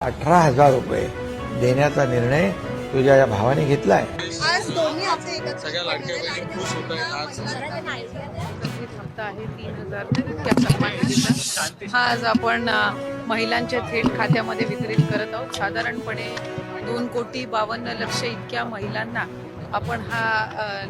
18,000 रुपये देण्याचा निर्णय तुझ्या या भावाने घेतलाय। आज दोन्ही हप्ते एकत्र सगळ्या लाडक्या बहिणी खुश होत आहेत आज। हप्ता आहे 3,000 त्या सन्मान निधीचा हा आज आपण महिलांच्या थेट खात्यामध्ये वितरित करत आहोत। साधारणपणे 2,52,00,000 इतक्या महिलांना आपण हा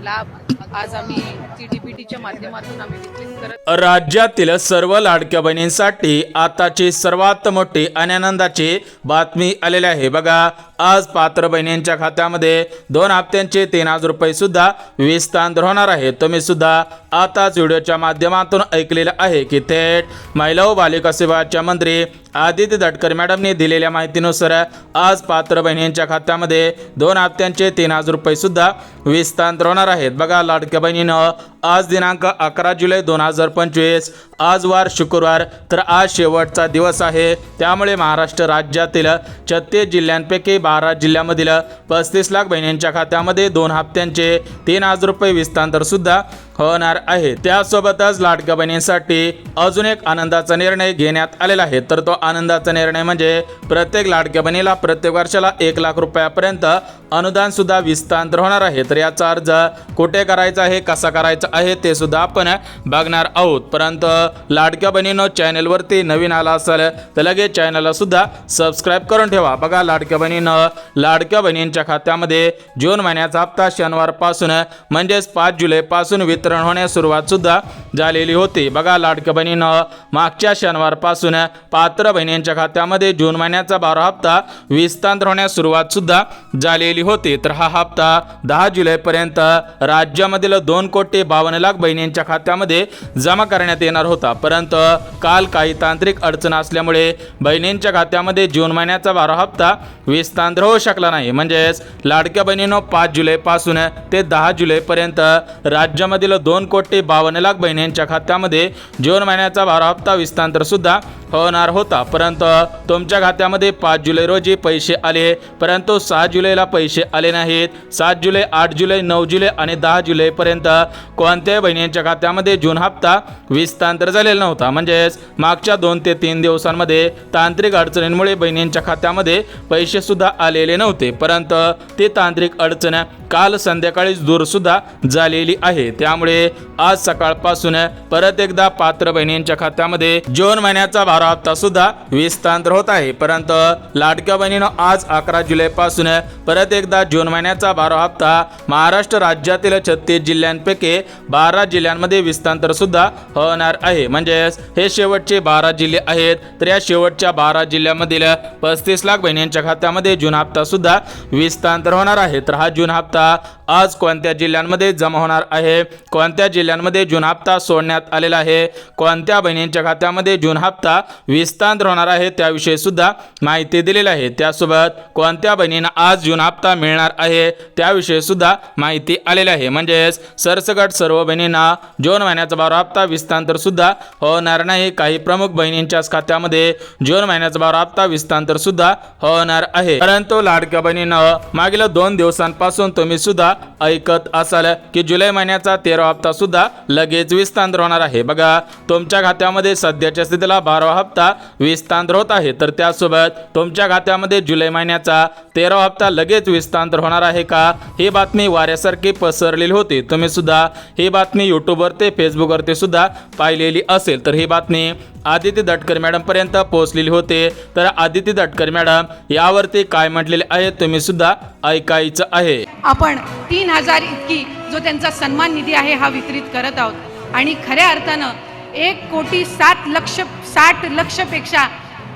लाभ आज आम्ही TDPTच्या माध्यमातून आम्ही वितरित करत। राज्यातील सर्व लाडक्या बहिणींसाठी आताची सर्वात मोठी आणि आनंदाची बातमी आलेली आहे। बघा, आज पात्र बहिणींच्या खात्यामध्ये 2 हप्त्यांचे 3,000 रुपये सुद्धा विस्तार होणार आहे। तुम्ही सुद्धा आताच व्हिडिओच्या माध्यमातून ऐकलेलं आहे की थेट महिला व बालिका सेवाच्या मंत्री आदिती तटकरे मॅडमने दिलेल्या माहितीनुसार आज पात्र बहिणींच्या खात्यामध्ये 2 हप्त्यांचे 3,000 रुपये सुद्धा विस्तार होणार आहेत। बघा, लाडक्या बहिणीनं आज दिनांक 11 जुलै 2025 आज वार शुक्रवार, तर आज शेवटचा दिवस आहे। त्यामुळे महाराष्ट्र राज्यातील 36 जिल्ह्यांपैकी 12 जिल्ह्यामधील 35 लाख बहिणींच्या खात्यामध्ये 2 हप्त्यांचे 3,000 रुपये विस्तार सुद्धा होणार आहे। त्यासोबतच लाडक्या बहिणींसाठी अजून एक आनंदाचा निर्णय घेण्यात आलेला आहे। तर तो आनंदाचा निर्णय म्हणजे प्रत्येक लाडक्या बहिणीला प्रत्येक वर्षाला 1 लाख रुपयापर्यंत अनुदान सुद्धा विस्तार होणार आहे। तर याचा अर्ज कुठे करायचा आहे, कसा करायचा आहे ते सुद्धा आपण बघणार आहोत। परंतु लाडक्या बहिणींनो, चॅनलवरती नवीन आला असेल तर लगेच चॅनलला सुद्धा सबस्क्राईब करून ठेवा। बघा, लाडक्या बहिणींच्या खात्यामध्ये जून महिन्याचा हप्ता शनिवारपासून म्हणजेच 5 जुलैपासून वितरण होण्यास सुरुवात सुद्धा झालेली होती। बघा, लाडक्या बहिणींनो, मागच्या शनिवारपासून पात्र बहिणींच्या खात्यामध्ये जून महिन्याचा 12 हप्ता विस्तार होण्यास सुरुवात सुद्धा झालेली होती। तर हा हप्ता 10 जुलैपर्यंत राज्यामधील 2,52,00,000 बहिणींच्या खात्यामध्ये जमा करण्यात येणार होता। परंतु काल काही तांत्रिक अडचण असल्यामुळे बहिणींच्या खात्यामध्ये जून महिन्याचा 12 हप्ता विस्तार होऊ शकला नाही। म्हणजेच लाडक्या बहिणींनो, 5 जुलैपासून ते 10 जुलैपर्यंत राज्यामधील 2,52,00,000 बहिणींच्या खात्यामध्ये जून महिन्याचा 12 हप्ता विस्तार सुद्धा होणार होता। परंतु तुमच्या खात्यामध्ये 5 जुलै रोजी पैसे आले, परंतु 6 जुलैला पैसे आले नाहीत। 7 जुलै, 8 जुलै, 9 जुलै आणि 10 जुलैपर्यंत कोणत्याही बहिणींच्या खात्यामध्ये जून हप्ता विस्तार झालेला नव्हता। म्हणजेच मागच्या 2 ते 3 दिवसांमध्ये तांत्रिक अडचणींमुळे बहिणींच्या खात्यामध्ये पैसे सुद्धा आलेले नव्हते। परंतु ती तांत्रिक अडचण काल संध्याकाळीच दूर सुद्धा झालेली आहे। त्यामुळे आज सकाळपासून परत एकदा पात्र बहिणींच्या खात्यामध्ये जून महिन्याचा 12 हप्ता सुद्धा विस्तार होत आहे। परंतु लाडक्या बहिणीनं आज 11 जुलैपासून परत एकदा जून महिन्याचा 12 हप्ता महाराष्ट्र राज्यातील 36 जिल्ह्यांपैकी 12 जिल्ह्यांमध्ये विस्तार सुद्धा होणार आहे। म्हणजेच हे शेवटचे 12 जिल्हे आहेत। तर या शेवटच्या 12 जिल्ह्यामधील 35 लाख बहिणींच्या खात्यामध्ये जून हप्ता सुद्धा विस्तार होणार आहे। तर हा जून हप्ता आज कोणत्या जिल्ह्यांमध्ये जमा होणार आहे, कोणत्या जिल्ह्यांमध्ये जून हप्ता सोडण्यात आलेला आहे, कोणत्या बहिणींच्या खात्यामध्ये जून हप्ता विस्तार होणार आहे त्याविषयी सुद्धा माहिती दिलेली आहे। त्यासोबत कोणत्या बहिणींना आज जून हप्ता मिळणार आहे त्याविषयी सुद्धा माहिती आलेली आहे। म्हणजेच सरसकट सर्व बहिणींना जून महिन्याचा 12 हप्ता विस्तार सुद्धा होणार नाही। काही प्रमुख बहिणींच्याच खात्यामध्ये जून महिन्याचा 12 हप्ता विस्तार सुद्धा होणार आहे। परंतु लाडक्या बहिणींना मागील 2 दिवसांपासून तुम्ही सुद्धा ऐकत असाल की जुलै महिन्याचा 13 हप्ता सुद्धा लगेच विस्तार होणार आहे। बघा, तुमच्या खात्यामध्ये सध्याच्या स्थितीला 12 हप्ता विस्तार होत आहे। तर त्यासोबत तुमच्या खात्यामध्ये जुलै महिन्याचा 13 हप्ता लगेच विस्तार होणार आहे का, ही बातमी वाऱ्यासारखी पसरलेली होती। तुम्ही सुद्धा ही बातमी यूट्यूबवर ते फेसबुकवरती सुद्धा पाहिलेली असेल। तर ही बातमी आदिती तटकरे मॅडम पर्यंत पोहोचलेली होते। तर आदिती तटकरे मॅडम यावरती काय म्हटलेले आहे तुम्ही सुद्धा ऐकायचं आहे। आपण 3,000 इतकी जो त्यांचा सन्मान निधी आहे हा वितरित करत आहोत आणि खऱ्या अर्थानं 1,60,60,00,000 पेक्षा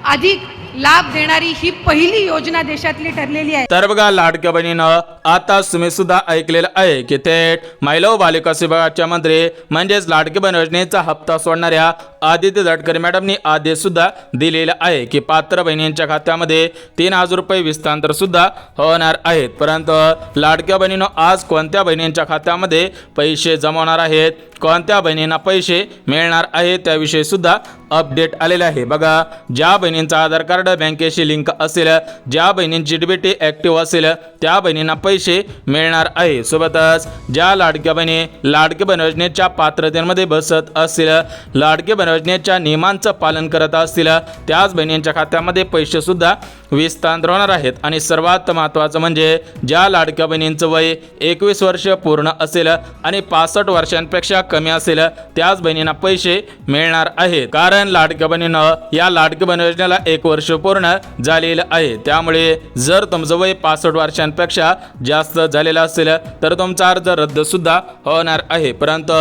अधिक लाभ देणारी ही पहिली योजना देशातली ठरलेली आहे। तर बघा, लाडक्या बहिणीनं आता तुम्ही सुद्धा ऐकलेलं आहे की थेट महिला व बालिका विभागाच्या मंत्री म्हणजेच लाडकी बहीण योजनेचा हप्ता सोडणाऱ्या आदिती तटकरे मॅडमनी आदेश सुद्धा दिलेला आहे की पात्र बहिणींच्या खात्यामध्ये 3,000 रुपये विस्तार सुद्धा होणार आहेत। परंतु लाडक्या बहिणीनं आज कोणत्या बहिणींच्या खात्यामध्ये पैसे जमवणार आहेत, कोणत्या बहिणींना पैसे मिळणार आहेत त्याविषयी सुद्धा अपडेट आलेले आहे। बघा, ज्या बहिणींचा आधार कार्ड बँकेशी लिंक असेल, ज्या बहिणींची डीबीटी ऍक्टिव्ह असेल त्या बहिणींना पैसे मिळणार आहे। सोबतच ज्या लाडक्या बहिणी लाडकी बहीण योजनेच्या पात्रतेमध्ये बसत असतील, लाडकी बहीण योजनेच्या नियमांचं पालन करत असतील, त्याच बहिणींच्या खात्यामध्ये पैसे सुद्धा विस्तार होणार आहेत। आणि सर्वात महत्त्वाचं म्हणजे ज्या लाडक्या बहिणींचं वय 21 वर्ष पूर्ण असेल आणि 65 वर्षांपेक्षा कमी असेल, त्याच बहिणींना पैसे मिळणार आहेत। कारण लाडक्या बहिणीनं या लाडकी बहीण योजनेला 1 वर्ष पूर्ण झालेलं आहे। त्यामुळे जर तुमचं वय 65 वर्षांपेक्षा जास्त झालेलं असेल तर तुमचा अर्ज रद्द सुद्धा होणार आहे। परंतु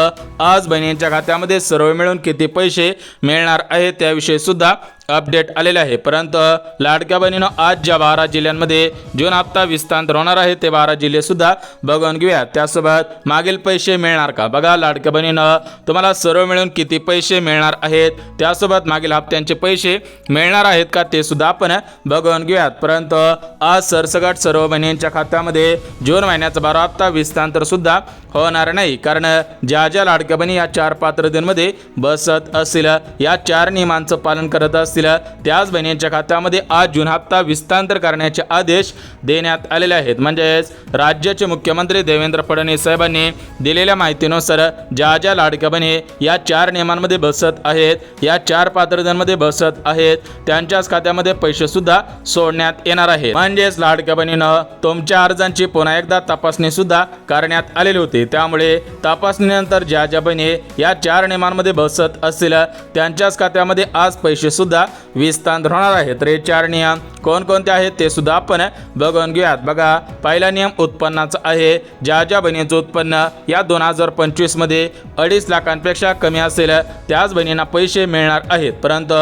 आज बहिणींच्या खात्यामध्ये सर्व मिळून किती पैसे मिळणार आहे त्याविषयी सुद्धा अपडेट आलेले आहे। परंतु लाडक्या बहिणीनं आज ज्या 12 जिल्ह्यांमध्ये जून हप्ता विस्तार होणार आहे ते 12 जिल्हे सुद्धा बघून घेऊया। त्यासोबत मागील पैसे मिळणार का, बघा लाडक्या बहिणीनं तुम्हाला सर्व मिळून किती पैसे मिळणार आहेत, त्यासोबत मागील हप्त्यांचे पैसे मिळणार आहेत का ते सुद्धा आपण बघून घेऊयात। परंतु आज सरसकट सर्व बहिणींच्या खात्यामध्ये जून महिन्याचा 12 हप्ता विस्तार सुद्धा होणार नाही। कारण ज्या ज्या लाडक्या बहिणी या 4 पात्रतेमध्ये बसत असतील, या 4 नियमांचं पालन करत असतील, त्याच बहिणींच्या खात्यामध्ये आज जून हप्ता विस्तार करण्याचे आदेश देण्यात आलेले आहेत। म्हणजेच राज्याचे मुख्यमंत्री देवेंद्र फडणवीस साहेबांनी दिलेल्या माहितीनुसार ज्या ज्या लाडक्या बहिणी या 4 नियमांमध्ये बसत आहेत, या 4 पात्रतेमध्ये बसत आहेत, त्यांच्याच खात्यामध्ये पैसे सुद्धा सोडण्यात येणार आहेत। म्हणजेच लाडक्या बहिणीनं तुमच्या अर्जांची पुन्हा एकदा तपासणी सुद्धा करण्यात आलेली होती। त्यामुळे तपासणीनंतर ज्या ज्या बहिणी या 4 नियमांमध्ये बसत असतील त्यांच्याच खात्यामध्ये आज पैसे सुद्धा विस्तार होणार आहेत। तर हे 4 नियम कोणकोणते आहेत ते सुद्धा आपण बघून घेऊयात। बघा, पहिला नियम उत्पन्नाचा आहे। ज्या ज्या बहिणींचं उत्पन्न या 2025 मध्ये 2.5 लाखांपेक्षा कमी असेल त्याच बहिणींना पैसे मिळणार आहेत। परंतु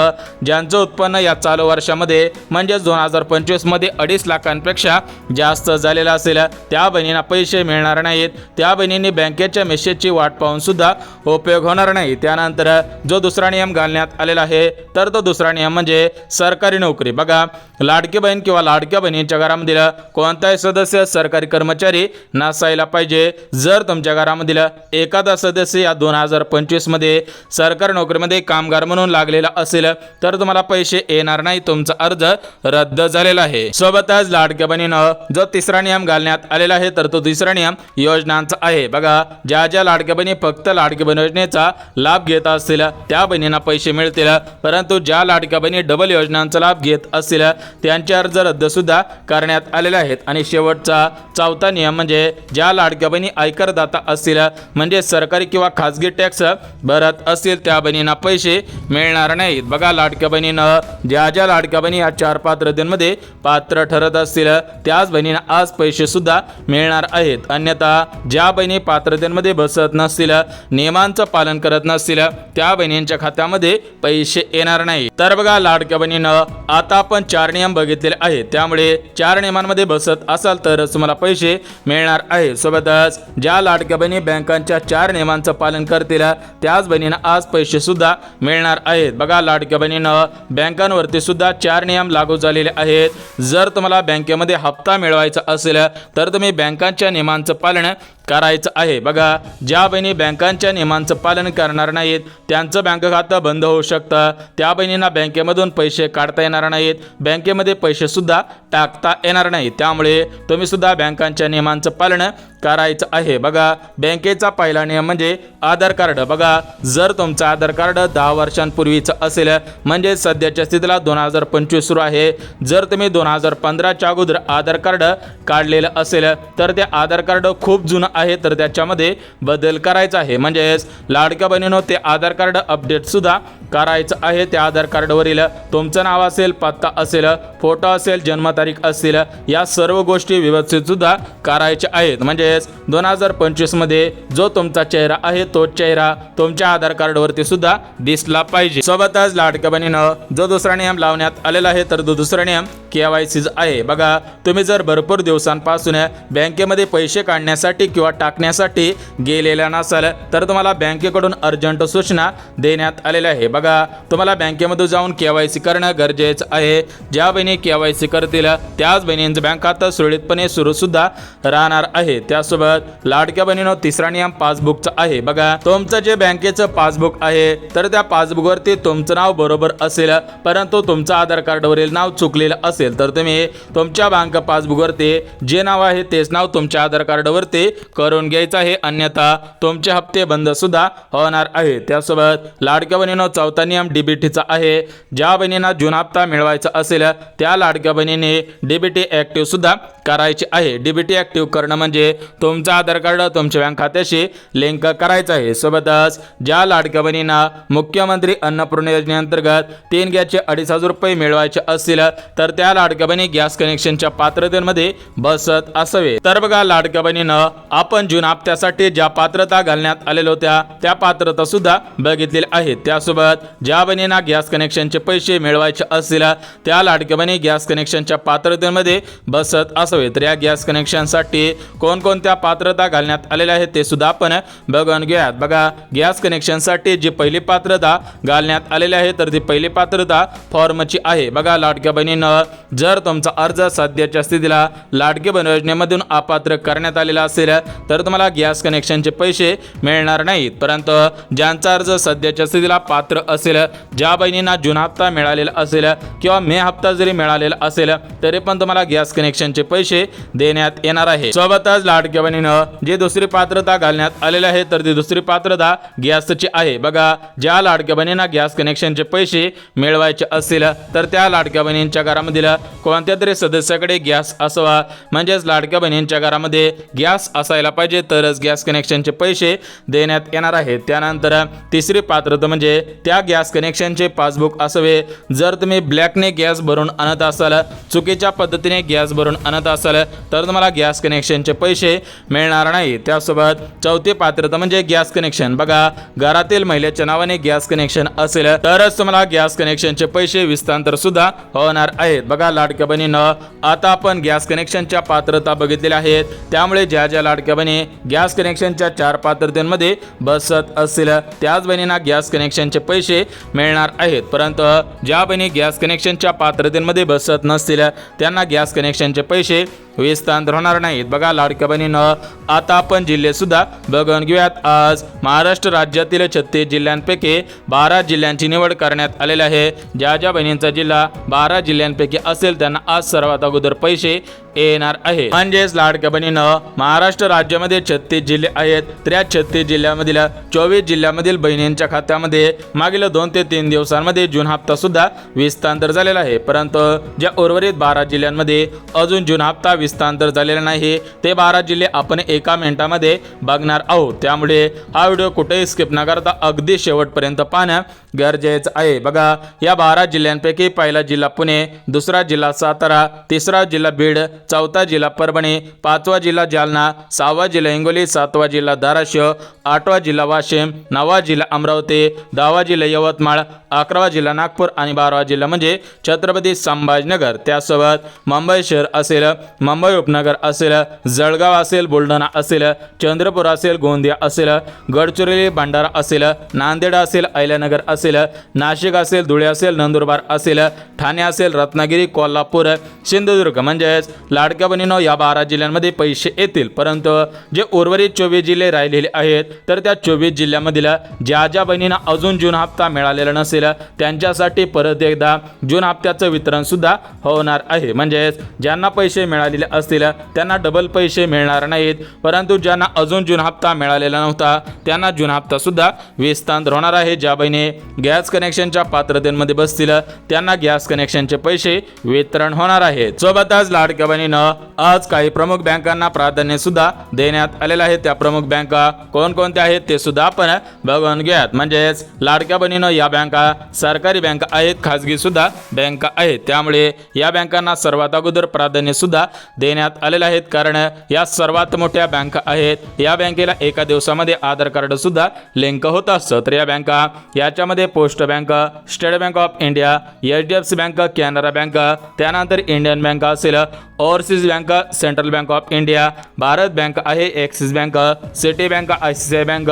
ज्यांचं उत्पन्न या चालू वर्षामध्ये म्हणजेच 2025 मध्ये 2.5 लाखांपेक्षा जास्त झालेलं असेल त्या बहिणींना पैसे मिळणार नाहीत। त्या बहिणींनी बँकेच्या मेसेजची वाट पाहून सुद्धा उपयोग होणार नाही। त्यानंतर जो दुसरा नियम घालण्यात आलेला आहे तर तो दुसरा नियम म्हणजे सरकारी नोकरी। बघा, लाडकी बहीण किंवा लाडक्या बहिणींच्या घरामधील कोणताही सदस्य सरकारी कर्मचारी नसायला पाहिजे। जर तुमच्या घरामधील एखादा सदस्य या 2025 मध्ये सरकारी नोकरीमध्ये कामगार म्हणून लागलेला असेल तर तुम्हाला पैसे येणार नाही, तुमचा अर्ज रद्द झालेला आहे। सोबतच लाडक्या बहिणीनं जो तिसरा नियम घालण्यात आलेला आहे तर तो तिसरा नियम योजनांचा आहे। बघा, ज्या ज्या लाडक्या बहिणी फक्त लाडकी बहीण योजनेचा लाभ घेत असतील त्या बहिणींना पैसे मिळतील, परंतु ज्या लाडक्या बहिणी डबल योजनांचा लाभ घेत असतील त्यांचे अर्ज रद्द सुद्धा करण्यात आलेले आहेत। आणि शेवटचा चौथा नियम म्हणजे ज्या लाडक्या बहिणी आयकरदाता असतील म्हणजे सरकारी किंवा खाजगी टॅक्स भरत असतील त्या बहिणींना पैसे मिळणार नाहीत। बघा, लाडक्या बहिणीनं ज्या ज्या लाडक्या बहिणी या 4 पात्रतेमध्ये पात्र ठरत असतील त्याच बहिणींना आज पैसे सुद्धा मिळणार आहेत। अन्यथा ज्या बहिणी पात्रतेमध्ये बसत नसतील, नियमांचं पालन करत नसतील त्या बहिणींच्या खात्यामध्ये पैसे येणार नाही। तर बघा, लाडक्या बहिणीनं आता आपण 4 नियम बघितलेले आहेत, त्यामुळे 4 नियमांमध्ये बसत असाल तरच तुम्हाला पैसे मिळणार आहे। सोबतच ज्या लाडक्या बहिणी बँकांच्या 4 नियमांचं पालन करतील त्याच बहिणींना आज पैसे सुद्धा मिळणार आहेत। बघा, लाडक्या बहिणीनं बँकांवरती सुद्धा 4 नियम लागू झालेले आहेत। जर तुम्हाला बँकेमध्ये हप्ता मिळवायचा असेल तर तुम्ही बँकांच्या नियमांचं पालन करायचं आहे। बघा, ज्या बहिणी बँकांच्या नियमांचं पालन करणार नाहीत त्यांचं बँक खातं बंद होऊ शकतं, त्या बहिणींना बँकेमधून पैसे काढता येणार नाहीत, बँकेमध्ये पैसे सुद्धा टाकता येणार नाहीत। त्यामुळे तुम्ही सुद्धा बँकांच्या नियमांचं पालन करायचं आहे। बघा, बँकेचा पहिला नियम म्हणजे आधार कार्ड। बघा, जर तुमचं आधार कार्ड 10 वर्षांपूर्वीचं असेल म्हणजे सध्याच्या स्थितीला 2025 सुरू आहे, जर तुम्ही 2015च्या अगोदर आधार कार्ड काढलेलं असेल तर ते आधार कार्ड खूप जुनं आहे तर त्याच्यामध्ये बदल करायचा आहे। म्हणजेच लाडक्या बहिणींनो ते आधार कार्ड अपडेट सुद्धा करायचं आहे। त्या आधार कार्डवरील तुमचं नाव असेल, पत्ता असेल, फोटो असेल, जन्मतारीख असेल, या सर्व गोष्टी व्यवस्थित सुद्धा करायच्या आहेत। म्हणजेच 2025 मध्ये जो तुमचा चेहरा आहे तो चेहरा तुमच्या आधार कार्डवरती सुद्धा दिसला पाहिजे। सोबतच लाडक्या बहिणीनं जो दुसरा नियम लावण्यात आलेला आहे तर तो दुसरा नियम KYC आहे। बघा, तुम्ही जर भरपूर दिवसांपासून बँकेमध्ये पैसे काढण्यासाठी किंवा टाकण्यासाठी गेलेला नसाल तर तुम्हाला बँकेकडून अर्जंट सूचना देण्यात आलेल्या आहे। बघा, बघा, तुम्हाला बँकेमध्ये जाऊन KYC करणं गरजेचं आहे. ज्या बहिणी KYC करतील त्याच बहिणींचं बँक खातं सुरळीतपणे सुरू सुद्धा राहणार आहे. त्यासोबत लाडक्या बहिणीनो तिसरा नियम पासबुकचा आहे. बघा, तुमचं जे बँकेचं पासबुक आहे तर त्या पासबुकवरती तुमचं नाव बरोबर असेल, परंतु तुमचं आधार कार्डवरील नाव चुकलेलं असेल तर तुम्ही तुमच्या बँक पासबुकवरती जे नाव आहे तेच नाव तुमच्या आधार कार्डवरती करून घ्यायचं आहे, अन्यथा तुमचे हप्ते बंद सुद्धा होणार आहे. त्यासोबत लाडक्या बहिणीनो चौथा नियम DBTचा आहे. ज्या बहिणींना जुना हप्ता मिळवायचा असेल त्या लाडक्या बहिणीने DBT ॲक्टिव्ह सुद्धा करायचे आहे. DBT ॲक्टिव्ह करणं म्हणजे तुमचं आधार कार्ड तुमच्या बँक खात्याशी लिंक करायचं आहे. सोबतच ज्या लाडक्या बहिणींना मुख्यमंत्री अन्नपूर्णा योजनेअंतर्गत 3 गॅसचे 2,500 रुपये मिळवायचे असतील तर त्या लाडक्या बहिणी गॅस कनेक्शनच्या पात्रतेमध्ये बसत असावे. तर बघा लाडक्या बहिणीनं आपण जुना हप्त्यासाठी ज्या पात्रता घालण्यात आलेल्या होत्या त्या पात्रता सुद्धा बघितलेल्या आहेत. त्यासोबत ज्या बहिणींना गॅस कनेक्शनचे पैसे मिळवायचे असतील त्या लाडक्या बहिणी गॅस कनेक्शनच्या पात्रतेमध्ये बसत असावे. तर या गॅस कनेक्शनसाठी कोणकोणत्या पात्रता घालण्यात आलेल्या आहेत ते सुद्धा आपण बघून घेऊयात. बघा, गॅस कनेक्शनसाठी जी पहिली पात्रता घालण्यात आलेली आहे तर ती पहिली पात्रता फॉर्मची आहे. बघा लाडक्या बहिणीनं जर तुमचा अर्ज सध्याच्या स्थितीला लाडकी बहीण योजनेमधून अपात्र करण्यात आलेला असेल तर तुम्हाला गॅस कनेक्शनचे पैसे मिळणार नाहीत. परंतु ज्यांचा अर्ज सध्याच्या स्थितीला पात्र असेल, ज्या बहिणींना जुना हप्ता मिळालेला असेल किंवा मे हप्ता जरी मिळालेला असेल तरी पण तुम्हाला गॅस कनेक्शनचे पैसे देण्यात येणार आहे. सोबतच लाडक्या बहिणीनं जी दुसरी पात्रता घालण्यात आलेली आहे तर ती दुसरी पात्रता गॅसची आहे. बघा, ज्या लाडक्या बहिणींना गॅस कनेक्शनचे पैसे मिळवायचे असतील तर त्या लाडक्या बहिणींच्या घरामधील कोणत्या तरी सदस्याकडे गॅस असावा, म्हणजेच लाडक्या बहिणींच्या घरामध्ये गॅस असायला पाहिजे तरच गॅस कनेक्शनचे पैसे देण्यात येणार आहेत. त्यानंतर तिसरी पात्रता म्हणजे त्या गॅस कनेक्शनचे पासबुक असावे. जर तुम्ही ब्लॅकने गॅस भरून आणत असाल, चुकीच्या पद्धतीने गॅस भरून आणत असाल तर तुम्हाला गॅस कनेक्शनचे पैसे मिळणार नाही. त्यासोबत चौथी पात्रता म्हणजे गॅस कनेक्शन. बघा, घरातील महिलेच्या नावाने गॅस कनेक्शन असेल तरच तुम्हाला गॅस कनेक्शनचे पैसे विस्तांतर सुद्धा होणार आहेत. बघा लाडक्या बहिणीनं आता आपण गॅस कनेक्शनच्या पात्रता बघितलेल्या आहेत. त्यामुळे ज्या ज्या लाडक्या बहिणी गॅस कनेक्शनच्या 4 पात्रतेमध्ये बसत असतील त्याच बहिणींना गॅस कनेक्शनचे पैसे मिळणार आहेत. परंतु ज्या बहिणी गॅस कनेक्शनच्या पात्रतेमध्ये बसत नसतील त्यांना गॅस कनेक्शनचे पैसे विस्तांतर होणार नाहीत. बघा लाडक्या बहिणीनं आता आपण जिल्हे सुद्धा बघून घेऊयात. आज महाराष्ट्र राज्यातील 36 जिल्ह्यांपैकी 12 जिल्ह्यांची निवड करण्यात आलेली आहे. ज्या ज्या बहिणींचा जिल्हा 12 जिल्ह्यांपैकी असेल त्यांना आज सर्वात अगोदर पैसे येणार आहे. म्हणजेच लाडक्या बहिणीनं महाराष्ट्र राज्यामध्ये 36 जिल्हे आहेत. त्या 36 जिल्ह्यामधील 24 जिल्ह्यामधील बहिणींच्या खात्यामध्ये मागील 2 ते 3 दिवसांमध्ये जून हप्ता सुद्धा विस्तांतर झालेला आहे. परंतु ज्या उर्वरित 12 जिल्ह्यांमध्ये अजून जून हप्ता विस्तांतर झालेला नाही ते 12 जिल्हे आपण एका मिनिटामध्ये बघणार आहोत. त्यामुळे हा व्हिडिओ कुठेही स्किप न करता अगदी शेवटपर्यंत पाहणं गरजेचं आहे. बघा, या 12 जिल्ह्यांपैकी पहिला जिल्हा पुणे, दुसरा जिल्हा सातारा, तिसरा जिल्हा बीड, चौथा जिल्हा परभणी, 5वा जिल्हा जालना, 6वा जिल्हा हिंगोली, 7वा जिल्हा धाराशिव, 8वा जिल्हा वाशिम, 9वा जिल्हा अमरावती, 10वा जिल्हा यवतमाळ, 11वा जिल्हा नागपूर आणि 12वा जिल्हा म्हणजे छत्रपती संभाजीनगर. त्यासोबत मुंबई शहर असेल, मुंबई उपनगर असेल, जळगाव असेल, बुलढाणा असेल, चंद्रपूर असेल, गोंदिया असेल, गडचिरोली, भंडारा असेल, नांदेड असेल, अहिल्यानगर असेल, नाशिक असेल, धुळे असेल, नंदुरबार असेल, ठाणे असेल, रत्नागिरी, कोल्हापूर, सिंधुदुर्ग म्हणजेच लाडक्या बहिणींनो या 12 जिल्ह्यांमध्ये पैसे येतील. परंतु जे उर्वरित 24 जिल्हे राहिलेले आहेत तर त्या 24 जिल्ह्यामधील ज्या ज्या बहिणींना अजून जून हप्ता मिळालेला नसेल त्यांच्यासाठी परत एकदा जून हप्त्याचं वितरण सुद्धा होणार आहे. म्हणजेच ज्यांना पैसे मिळालेले असतील त्यांना डबल पैसे मिळणार नाहीत. परंतु ज्यांना अजून जून हप्ता मिळालेला नव्हता त्यांना जून हप्ता सुद्धा विस्तांतर होणार आहे. ज्या बहिणी गॅस कनेक्शनच्या पात्रतेमध्ये बसतील त्यांना गॅस कनेक्शनचे पैसे वितरण होणार आहेत. सोबतच लाडक्या बहिणीनं आज काही प्रमुख बँकांना प्राधान्य सुद्धा देण्यात आलेलं आहे. त्या प्रमुख बँका कोणकोणत्या आहेत ते सुद्धा आपण बघून घ्यात. म्हणजेच लाडक्या बहिणीनं या बँका सरकारी बँका आहेत, खाजगी सुद्धा बँका आहेत. त्यामुळे या बँकांना सर्वात अगोदर प्राधान्य सुद्धा देण्यात आलेलं आहे, कारण या सर्वात मोठ्या बँका आहेत. या बँकेला एका दिवसामध्ये आधार कार्ड सुद्धा लिंक होत असतं. तर या बँका याच्यामध्ये post bank, state bank of India, HDFC bank, Canara bank, त्यानंतर इंडियन बँक असेल, overseas bank, central bank of India, Bharat bank आहे, axis bank, Citi bank, ICICI bank,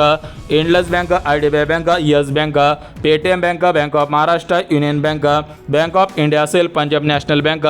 Indus bank, IDBI bank, yes bank, Paytm bank, bank of Maharashtra, union bank, bank of India असेल, Punjab national bank,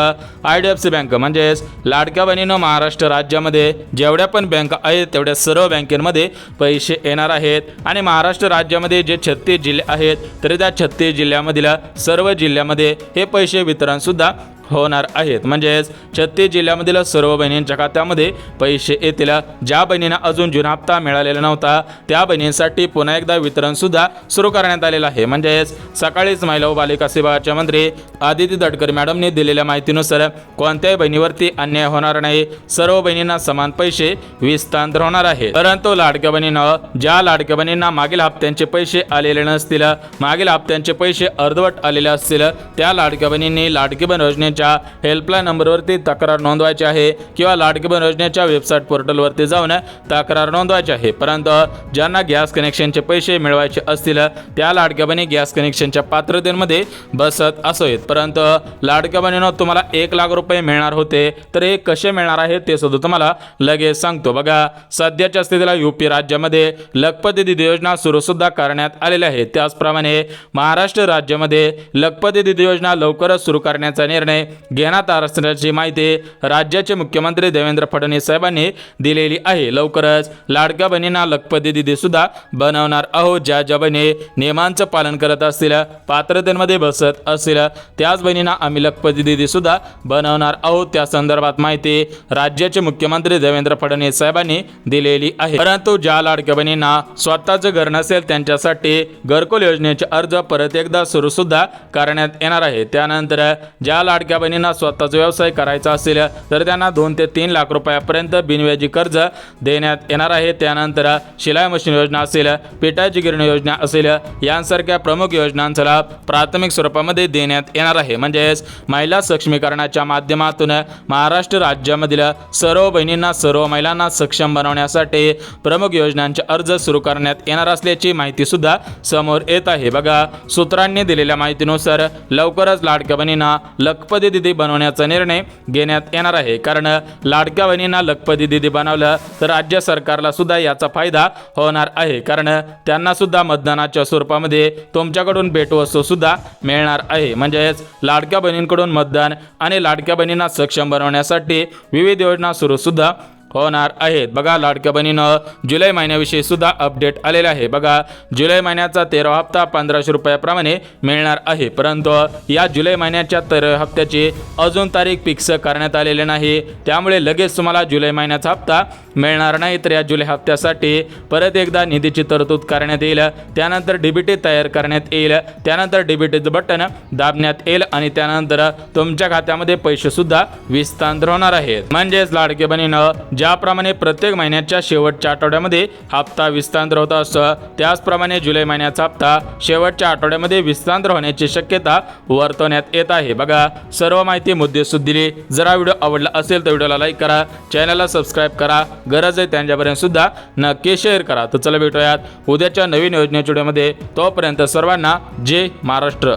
IDFC bank. म्हणजेच लाडक्या बहिणीनं महाराष्ट्र राज्यामध्ये जेवढ्या पण बँका आहेत तेवढ्या सर्व बँकेमध्ये पैसे येणार आहेत. आणि महाराष्ट्र राज्यामध्ये जे 36 जिल्हे आहेत तर त्या 36 जिल्ह्यामधील सर्व जिल्ह्यामध्ये हे पैसे वितरण सुद्धा होणार आहेत. म्हणजेच 36 जिल्ह्यामधील सर्व बहिणींच्या खात्यामध्ये पैसे येतील. ज्या बहिणींना अजून जुना हप्ता मिळालेला नव्हता त्या बहिणींसाठी पुन्हा एकदा वितरण सुद्धा सुरू करण्यात आलेलं आहे. म्हणजेच सकाळीच महिला व बालिका विभागाच्या मंत्री आदिती तटकरे मॅडमने दिलेल्या माहितीनुसार कोणत्याही बहिणीवरती अन्याय होणार नाही, सर्व बहिणींना समान पैसे विस्तार होणार आहेत. परंतु लाडक्या बहिणीनं ज्या लाडक्या बहिणींना मागील हप्त्यांचे पैसे आलेले नसतील, मागील हप्त्यांचे पैसे अर्धवट आलेले असतील त्या लाडक्या बहिणींनी लाडकी बहीण योजनेच्या हेल्पलाईन नंबरवरती तक्रार नोंदवायची आहे किंवा लाडकी बहीण योजनेच्या वेबसाईट पोर्टलवरती जाऊन तक्रार नोंदवायची आहे. परंतु ज्यांना गॅस कनेक्शनचे पैसे मिळवायचे असतील त्या लाडक्या बहिणी गॅस कनेक्शनच्या पात्रतेमध्ये बसत असोत. परंतु लाडक्या बहिणीनं तुम्हाला 1 लाख रुपये मिळणार होते तर हे कसे मिळणार आहे ते सुद्धा तुम्हाला लगेच सांगतो. बघा, सध्याच्या स्थितीला UP राज्यामध्ये लखपती दीदी योजना सुरू सुद्धा करण्यात आलेली आहे. त्याचप्रमाणे महाराष्ट्र राज्यामध्ये लखपती दीदी योजना लवकरच सुरू करण्याचा निर्णय घेण्यात असल्याची माहिती राज्याचे मुख्यमंत्री देवेंद्र फडणवीस साहेबांनी दिलेली आहे. लवकरच लाडक्या बहिणींना लखपती दीदी सुद्धा बनवणार आहोत. ज्या बहिणी नियमांचं पालन करत असतील, पात्रतेमध्ये बसत असतील त्याच बहिणींना आम्ही लखपती दीदी सुद्धा बनवणार आहोत. त्या संदर्भात माहिती राज्याचे मुख्यमंत्री देवेंद्र फडणवीस साहेबांनी दिलेली आहे. परंतु ज्या लाडक्या बहिणींना स्वतःचं घर नसेल त्यांच्यासाठी घरकुल योजनेचे अर्ज परत एकदा सुरू सुद्धा करण्यात येणार आहे. त्यानंतर ज्या लाडक्या बहिणींना स्वतःचा व्यवसाय करायचा असेल तर त्यांना 2 ते 3 लाख रुपयापर्यंत बिनव्याजी कर्ज देण्यात येणार आहे. त्यानंतर शिलाई मशीन योजना असेल, पिठाची गिरणी योजना असेल यांसारख्या प्रमुख योजनांचा लाभ प्राथमिक स्वरूपामध्ये देण्यात येणार आहे. म्हणजेच महिला सक्षमीकरणाच्या माध्यमातून महाराष्ट्र राज्यामधील सर्व बहिणींना, सर्व महिलांना सक्षम बनवण्यासाठी प्रमुख योजनांचे अर्ज सुरू करण्यात येणार असल्याची माहिती सुद्धा समोर येत आहे. बघा, सूत्रांनी दिलेल्या माहितीनुसार लवकरच लाडक्या बहिणींना लखपती दीदी बनवण्याचा निर्णय घेण्यात येणार आहे. कारण लाडक्या बहिणींना लखपती दीदी बनवलं तर राज्य सरकारला सुद्धा याचा फायदा होणार आहे. कारण त्यांना सुद्धा मतदानाच्या स्वरूपामध्ये तुमच्याकडून भेटवस्तू सुद्धा मिळणार आहे. म्हणजेच लाडक्या बहिणींकडून मतदान आणि लाडक्या बहिणींना सक्षम बनवण्यासाठी विविध योजना सुरू सुद्धा होणार आहेत. बघा, लाडक्या बहिणीनं जुलै महिन्याविषयी सुद्धा अपडेट आलेले आहे. बघा, जुलै महिन्याचा 13वा हप्ता 1500 रुपयाप्रमाणे मिळणार आहे. परंतु या जुलै महिन्याच्या 13व्या हप्त्याची अजून तारीख फिक्स करण्यात आलेली नाही. त्यामुळे लगेच तुम्हाला जुलै महिन्याचा हप्ता मिळणार नाही. तर या जुलै हप्त्यासाठी परत एकदा निधीची तरतूद करण्यात येईल. त्यानंतर DBT तयार करण्यात येईल. त्यानंतर DBTचं बटन दाबण्यात येईल आणि त्यानंतर तुमच्या खात्यामध्ये पैसे सुद्धा विस्तार होणार आहेत. म्हणजेच लाडक्या बहिणीनं ज्याप्रमाणे प्रत्येक महिन्याच्या शेवटच्या आठवड्यामध्ये हप्ता विस्तार होत असतो त्याचप्रमाणे जुलै महिन्याचा हप्ता शेवटच्या आठवड्यामध्ये विस्तार होण्याची शक्यता वर्तवण्यात येत आहे. बघा, सर्व माहिती मुद्देसूद दिली. जरा व्हिडिओ आवडला असेल तर व्हिडिओला लाईक करा, चॅनलला सबस्क्राईब करा, गरज आहे त्यांच्यापर्यंत सुद्धा नक्की शेअर करा. तर चला भेटूयात उद्याच्या नवीन योजनेच्या व्हिडिओमध्ये. तोपर्यंत सर्वांना जय महाराष्ट्र.